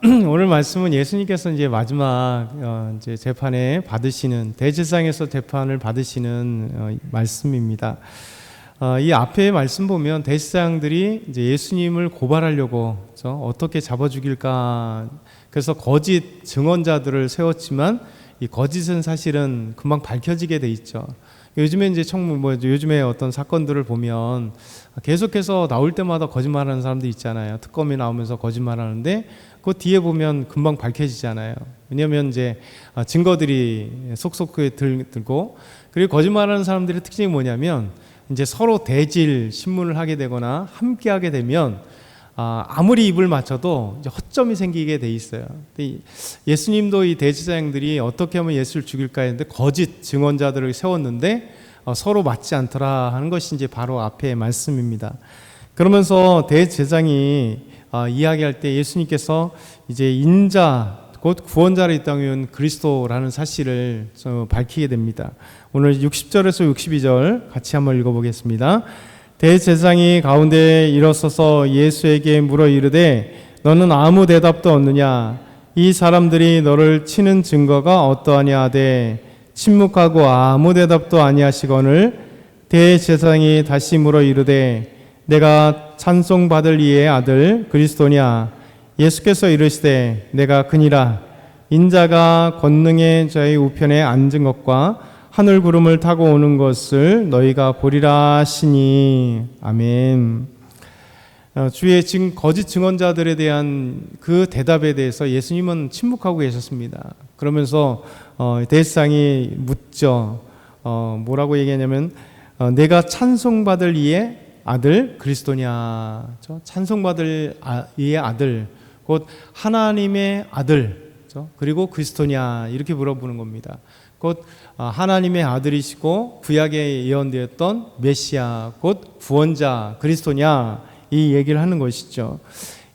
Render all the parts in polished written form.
오늘 말씀은 예수님께서 이제 마지막 이제 재판에 받으시는 대제사장에서 재판을 받으시는 말씀입니다. 이 앞에 말씀 보면 대제사장들이 이제 예수님을 고발하려고 어떻게 잡아 죽일까, 그래서 거짓 증언자들을 세웠지만 이 거짓은 사실은 금방 밝혀지게 돼 있죠. 요즘에 이제 요즘에 어떤 사건들을 보면 계속해서 나올 때마다 거짓말하는 사람들 있잖아요. 특검이 나오면서 거짓말하는데 그 뒤에 보면 금방 밝혀지잖아요. 왜냐하면 이제 증거들이 속속하게 들고, 그리고 거짓말하는 사람들의 특징이 뭐냐면 이제 서로 대질 신문을 하게 되거나 함께하게 되면 아무리 입을 맞춰도 이제 허점이 생기게 돼 있어요. 예수님도 이 대제사장들이 어떻게 하면 예수를 죽일까 했는데 거짓 증언자들을 세웠는데 서로 맞지 않더라 하는 것이 이제 바로 앞에 말씀입니다. 그러면서 대제사장이 이야기할 때 예수님께서 이제 인자 곧 구원자로 이 땅에 온 그리스도라는 사실을 밝히게 됩니다. 오늘 60절에서 62절 같이 한번 읽어보겠습니다. 대제사장이 가운데 일어서서 예수에게 물어 이르되 너는 아무 대답도 없느냐? 이 사람들이 너를 치는 증거가 어떠하냐 하되 침묵하고 아무 대답도 아니하시거늘 대제사장이 다시 물어 이르되 내가 찬송받을 이의 아들 그리스도냐? 예수께서 이르시되 내가 그니라. 인자가 권능의 자의 우편에 앉은 것과 하늘 구름을 타고 오는 것을 너희가 보리라 하시니. 아멘. 주의 지금 거짓 증언자들에 대한 그 대답에 대해서 예수님은 침묵하고 계셨습니다. 그러면서 대제사장이 묻죠. 뭐라고 얘기하냐면 내가 찬송받을 이의 아들 그리스도냐. 찬송받을 이의 아들 곧 하나님의 아들 그리고 그리스도냐 이렇게 물어보는 겁니다. 곧 하나님의 아들이시고 구약에 예언되었던 메시아 곧 구원자 그리스도냐 이 얘기를 하는 것이죠.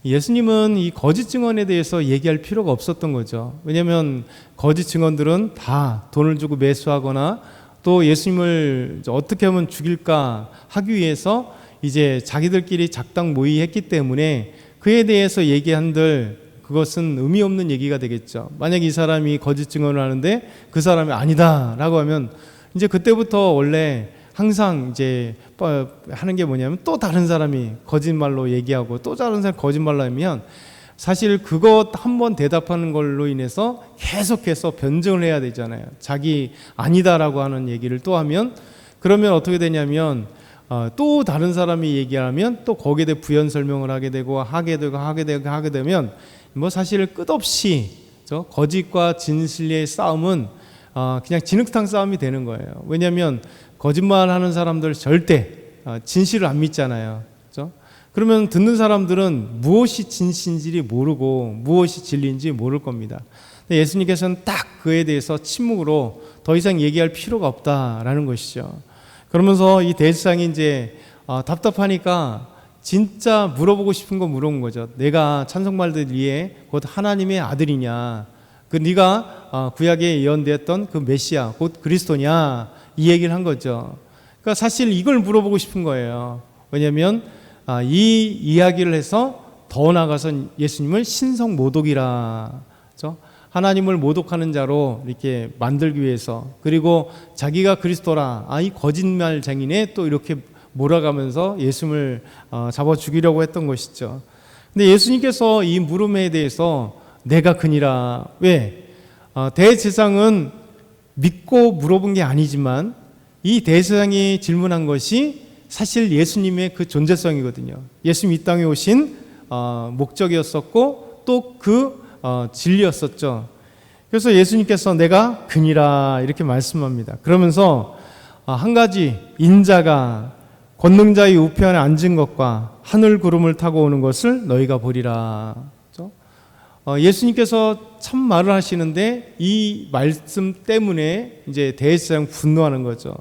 예수님은 이 거짓 증언에 대해서 얘기할 필요가 없었던 거죠. 왜냐하면 거짓 증언들은 다 돈을 주고 매수하거나 또 예수님을 어떻게 하면 죽일까 하기 위해서 이제 자기들끼리 작당 모의했기 때문에 그에 대해서 얘기한들 그것은 의미 없는 얘기가 되겠죠. 만약 이 사람이 거짓 증언을 하는데 그 사람이 아니다 라고 하면 이제 그때부터 원래 항상 이제 하는 게 뭐냐면 또 다른 사람이 거짓말로 얘기하고 또 다른 사람이 거짓말로 하면 사실 그것 한번 대답하는 걸로 인해서 계속해서 변증을 해야 되잖아요. 자기 아니다라고 하는 얘기를 또 하면 그러면 어떻게 되냐면 또 다른 사람이 얘기하면 또 거기에 대해 부연 설명을 하게 되면 뭐 사실 끝없이 거짓과 진실의 싸움은 그냥 진흙탕 싸움이 되는 거예요. 왜냐하면 거짓말하는 사람들 절대 진실을 안 믿잖아요. 그렇죠? 그러면 듣는 사람들은 무엇이 진실인지 모르고 무엇이 진리인지 모를 겁니다. 예수님께서는 딱 그에 대해서 침묵으로 더 이상 얘기할 필요가 없다라는 것이죠. 그러면서 이 대제사장이 이제 답답하니까 진짜 물어보고 싶은 거 물어본 거죠. 내가 찬송받을 이의 곧 하나님의 아들이냐? 그 네가 구약에 예언되었던 그 메시아 곧 그리스도냐? 이 얘기를 한 거죠. 그러니까 사실 이걸 물어보고 싶은 거예요. 왜냐하면 이 이야기를 해서 더 나아가서 예수님을 신성 모독이라, 그렇죠? 하나님을 모독하는 자로 이렇게 만들기 위해서, 그리고 자기가 그리스도라, 이 거짓말쟁이네 또 이렇게 몰아가면서 예수님을 잡아 죽이려고 했던 것이죠. 근데 예수님께서 이 물음에 대해서 내가 그니라. 왜? 대제사장은 믿고 물어본 게 아니지만 이 대제사장이 질문한 것이 사실 예수님의 그 존재성이거든요. 예수님 이 땅에 오신 목적이었었고 또 그 진리였었죠. 그래서 예수님께서 내가 그니라 이렇게 말씀합니다. 그러면서 한 가지, 인자가 권능자의 우편에 앉은 것과 하늘 구름을 타고 오는 것을 너희가 보리라. 그렇죠? 예수님께서 참 말을 하시는데 이 말씀 때문에 이제 대제사장 분노하는 거죠.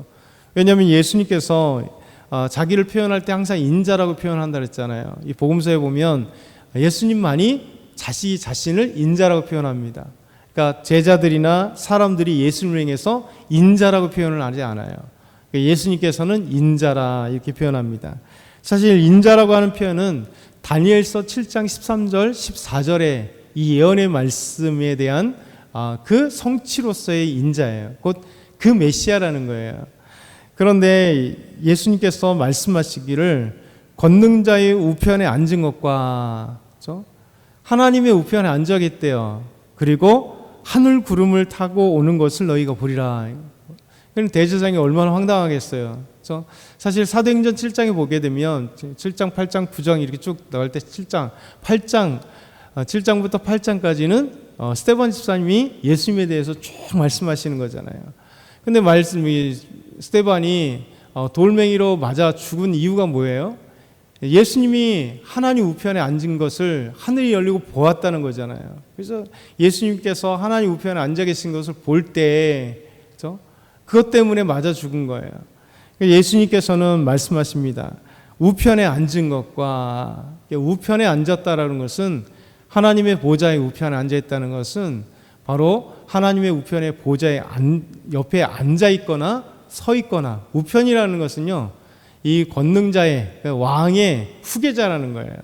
왜냐하면 예수님께서 자기를 표현할 때 항상 인자라고 표현한다 그랬잖아요. 이 복음서에 보면 예수님만이 자신을 인자라고 표현합니다. 그러니까 제자들이나 사람들이 예수님을 향해서 인자라고 표현을 하지 않아요. 예수님께서는 인자라 이렇게 표현합니다. 사실 인자라고 하는 표현은 다니엘서 7장 13절 14절에 이 예언의 말씀에 대한 그 성취로서의 인자예요. 곧 그 메시아라는 거예요. 그런데 예수님께서 말씀하시기를 권능자의 우편에 앉은 것과, 그렇죠? 하나님의 우편에 앉아 계셨대요. 그리고 하늘 구름을 타고 오는 것을 너희가 보리라. 그럼 대제사장이 얼마나 황당하겠어요. 그렇죠? 사실 사도행전 7장에 보게 되면 7장, 8장, 9장 이렇게 쭉 나갈 때 7장, 7장부터 8장까지는 스데반 집사님이 예수님에 대해서 쭉 말씀하시는 거잖아요. 근데 스데반이 돌멩이로 맞아 죽은 이유가 뭐예요? 예수님이 하나님 우편에 앉은 것을 하늘이 열리고 보았다는 거잖아요. 그래서 예수님께서 하나님 우편에 앉아 계신 것을 볼 때, 그렇죠? 그것 때문에 맞아 죽은 거예요. 예수님께서는 말씀하십니다. 우편에 앉은 것과, 우편에 앉았다라는 것은, 하나님의 보좌의 우편에 앉아 있다는 것은 바로 하나님의 우편의 보좌의 옆에 앉아 있거나 서 있거나, 우편이라는 것은요, 이 권능자의, 왕의 후계자라는 거예요.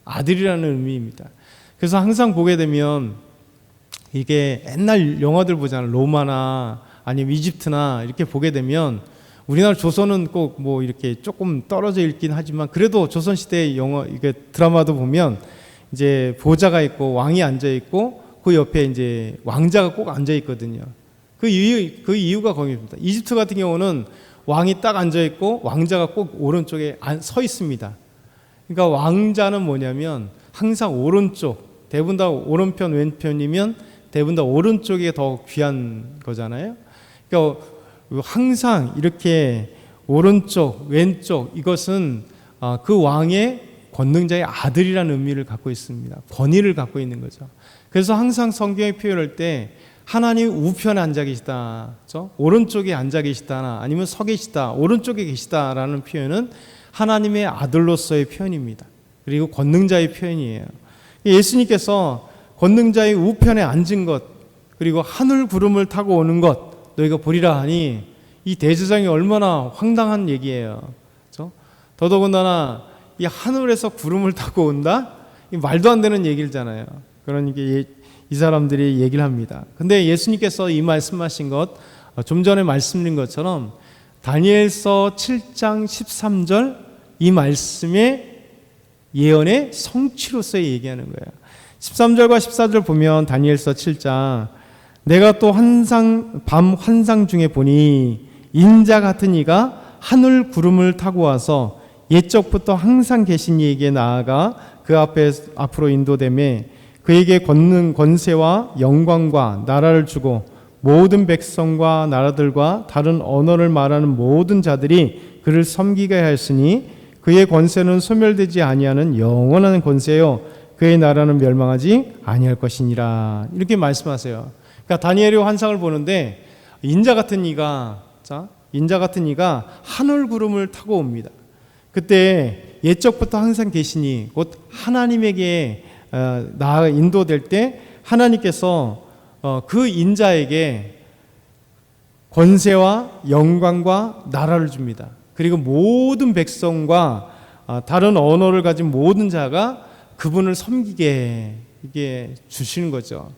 아들이라는 의미입니다. 그래서 항상 보게 되면 이게 옛날 영화들 보잖아요. 로마나 아니면 이집트나 이렇게 보게 되면, 우리나라 조선은 꼭 뭐 이렇게 조금 떨어져 있긴 하지만 그래도 조선시대 영화, 이게 드라마도 보면 이제 보좌가 있고 왕이 앉아 있고 그 옆에 이제 왕자가 꼭 앉아 있거든요. 그 이유가 거기입니다. 이집트 같은 경우는 왕이 딱 앉아 있고 왕자가 꼭 오른쪽에 서 있습니다. 그러니까 왕자는 뭐냐면 항상 오른쪽, 대부분 다 오른편 왼편이면 대부분 다 오른쪽이 더 귀한 거잖아요. 그러니까 항상 이렇게 오른쪽, 왼쪽, 이것은 그 왕의 권능자의 아들이라는 의미를 갖고 있습니다. 권위를 갖고 있는 거죠. 그래서 항상 성경에 표현할 때 하나님 우편에 앉아 계시다, 그렇죠? 오른쪽에 앉아 계시다, 아니면 서 계시다, 오른쪽에 계시다라는 표현은 하나님의 아들로서의 표현입니다. 그리고 권능자의 표현이에요. 예수님께서 권능자의 우편에 앉은 것, 그리고 하늘 구름을 타고 오는 것 너희가 보리라 하니, 이 대제사장이 얼마나 황당한 얘기예요. 그렇죠? 더더군다나 이 하늘에서 구름을 타고 온다? 이 말도 안 되는 얘기잖아요. 그러니까 이 사람들이 얘기를 합니다. 근데 예수님께서 이 말씀하신 것, 좀 전에 말씀드린 것처럼 다니엘서 7장 13절 이 말씀의 예언의 성취로서 얘기하는 거예요. 13절과 14절 보면 다니엘서 7장, 내가 또 밤 환상 중에 보니 인자 같은 이가 하늘 구름을 타고 와서 옛적부터 항상 계신 이에게 나아가 그 앞으로 인도되매 그에게 권세와 영광과 나라를 주고 모든 백성과 나라들과 다른 언어를 말하는 모든 자들이 그를 섬기게 하였으니 그의 권세는 소멸되지 아니하는 영원한 권세요 그의 나라는 멸망하지 아니할 것이니라. 이렇게 말씀하세요. 그러니까 다니엘이 환상을 보는데 인자 같은 이가 하늘 구름을 타고 옵니다. 그때 옛적부터 항상 계시니 곧 하나님에게 인도될 때 하나님께서 그 인자에게 권세와 영광과 나라를 줍니다. 그리고 모든 백성과 다른 언어를 가진 모든 자가 그분을 섬기게 이게 주시는 거죠.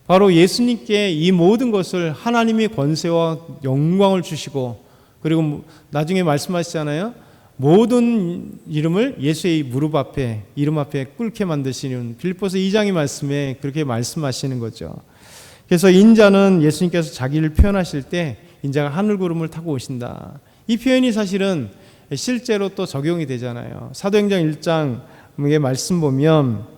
바로 예수님께 이 모든 것을 하나님의 권세와 영광을 주시고, 그리고 나중에 말씀하시잖아요. 모든 이름을 예수의 이름 앞에 꿇게 만드시는 빌립보서 2장의 말씀에 그렇게 말씀하시는 거죠. 그래서 인자는 예수님께서 자기를 표현하실 때 인자가 하늘 구름을 타고 오신다. 이 표현이 사실은 실제로 또 적용이 되잖아요. 사도행전 1장의 말씀 보면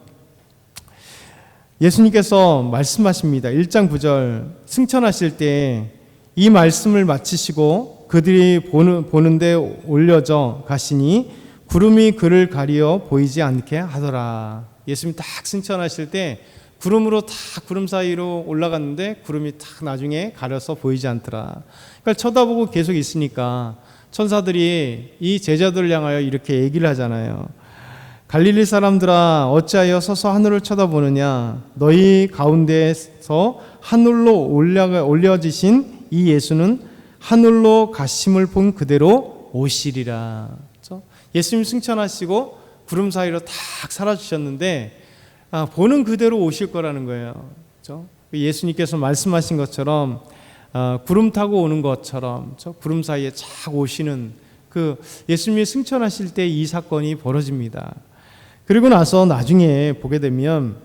예수님께서 말씀하십니다. 1장 9절 승천하실 때 이 말씀을 마치시고 그들이 보는데 올려져 가시니 구름이 그를 가리어 보이지 않게 하더라. 예수님이 딱 승천하실 때 구름으로 딱 구름 사이로 올라갔는데 구름이 딱 나중에 가려서 보이지 않더라. 그러니까 쳐다보고 계속 있으니까 천사들이 이 제자들을 향하여 이렇게 얘기를 하잖아요. 갈릴리 사람들아 어찌하여 서서 하늘을 쳐다보느냐. 너희 가운데서 하늘로 올려지신 이 예수는 하늘로 가심을 본 그대로 오시리라. 그렇죠? 예수님 승천하시고 구름 사이로 탁 사라지셨는데 보는 그대로 오실 거라는 거예요. 그렇죠? 예수님께서 말씀하신 것처럼 구름 타고 오는 것처럼 구름 사이에 착 오시는 그 예수님이 승천하실 때 이 사건이 벌어집니다. 그리고 나서 나중에 보게 되면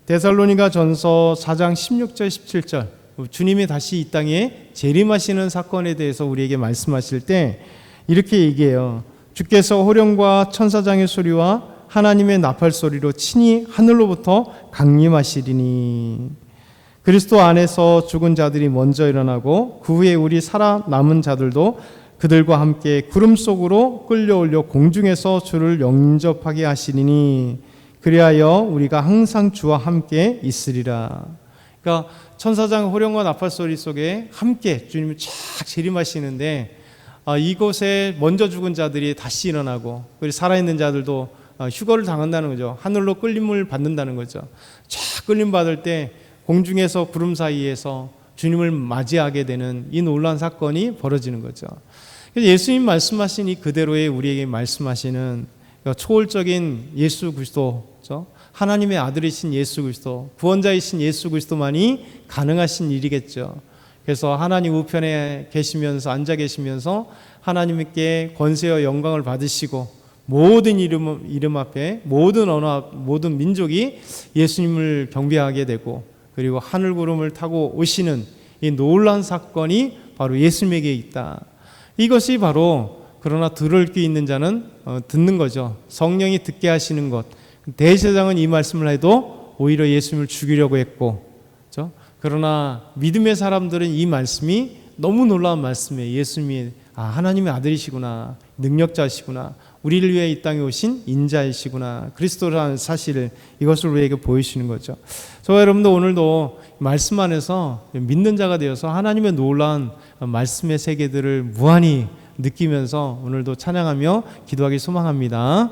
데살로니가 전서 4장 16절 17절 주님이 다시 이 땅에 재림하시는 사건에 대해서 우리에게 말씀하실 때 이렇게 얘기해요. 주께서 호령과 천사장의 소리와 하나님의 나팔 소리로 친히 하늘로부터 강림하시리니 그리스도 안에서 죽은 자들이 먼저 일어나고 그 후에 우리 살아남은 자들도 그들과 함께 구름 속으로 끌려올려 공중에서 주를 영접하게 하시리니 그리하여 우리가 항상 주와 함께 있으리라. 그러니까 천사장 호령과 나팔 소리 속에 함께 주님이 쫙 재림하시는데 이곳에 먼저 죽은 자들이 다시 일어나고 그리고 살아있는 자들도 휴거를 당한다는 거죠. 하늘로 끌림을 받는다는 거죠. 쫙 끌림 받을 때 공중에서 구름 사이에서 주님을 맞이하게 되는 이 놀라운 사건이 벌어지는 거죠. 그래서 예수님 말씀하신 이 그대로의 우리에게 말씀하시는 초월적인 예수 그리스도, 하나님의 아들이신 예수 그리스도, 구원자이신 예수 그리스도만이 가능하신 일이겠죠. 그래서 하나님 우편에 계시면서 앉아 계시면서 하나님께 권세와 영광을 받으시고 모든 이름 앞에 모든 언어 모든 민족이 예수님을 경배하게 되고 그리고 하늘 구름을 타고 오시는 이 놀라운 사건이 바로 예수님에게 있다. 이것이 바로 그러나 들을 귀 있는 자는 듣는 거죠. 성령이 듣게 하시는 것. 대제사장은 이 말씀을 해도 오히려 예수님을 죽이려고 했고, 그렇죠? 그러나 믿음의 사람들은 이 말씀이 너무 놀라운 말씀이에요. 예수님이 하나님의 아들이시구나, 능력자시구나, 우리를 위해 이 땅에 오신 인자이시구나, 그리스도라는 사실을 이것을 우리에게 보이시는 거죠. 저와 여러분도 오늘도 말씀 안에서 믿는 자가 되어서 하나님의 놀라운 말씀의 세계들을 무한히 느끼면서 오늘도 찬양하며 기도하기 소망합니다.